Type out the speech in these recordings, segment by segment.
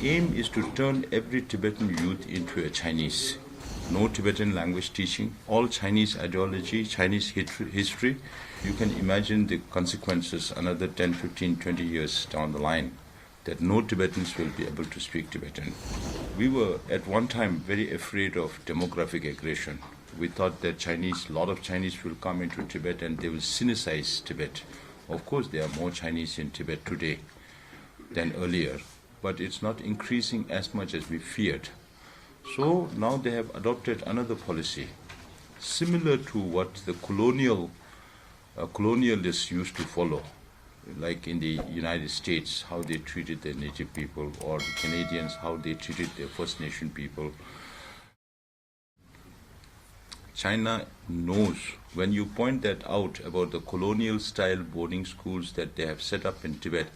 aim is to turn every Tibetan youth into a Chinese. No Tibetan language teaching, all Chinese ideology, Chinese history. You can imagine the consequences another 10, 15, 20 years down the line, that no Tibetans will be able to speak Tibetan. We were at one time very afraid of demographic aggression. We thought that a lot of Chinese will come into Tibet and they will sinicize Tibet. Of course, there are more Chinese in Tibet today than earlier, but it's not increasing as much as we feared. So now they have adopted another policy, similar to what the colonialists used to follow, like in the United States, how they treated their native people, or the Canadians, how they treated their First Nation people. China knows, when you point that out about the colonial-style boarding schools that they have set up in Tibet,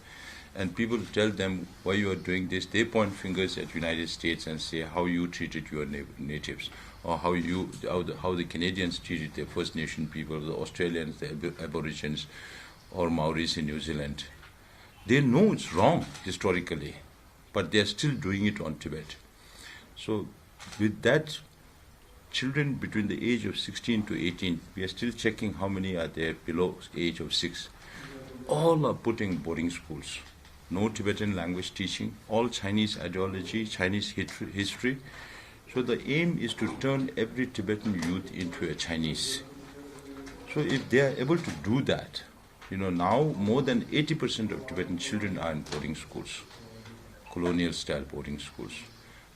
and people tell them why you are doing this, they point fingers at United States and say how you treated your natives, or how the Canadians treated their First Nation people, the Australians, the Aborigines, or Maoris in New Zealand. They know it's wrong historically, but they are still doing it on Tibet. So with that, children between the age of 16 to 18, we are still checking how many are there below age of 6. All are put in boarding schools. No Tibetan language teaching, all Chinese ideology, Chinese history. So the aim is to turn every Tibetan youth into a Chinese. So if they are able to do that, now more than 80% of Tibetan children are in boarding schools, colonial-style boarding schools.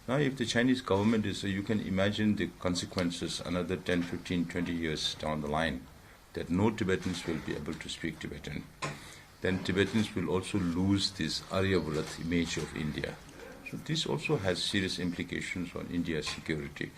Now if the Chinese government you can imagine the consequences another 10, 15, 20 years down the line, that no Tibetans will be able to speak Tibetan. Then Tibetans will also lose this Aryavrat image of India. So this also has serious implications on India's security.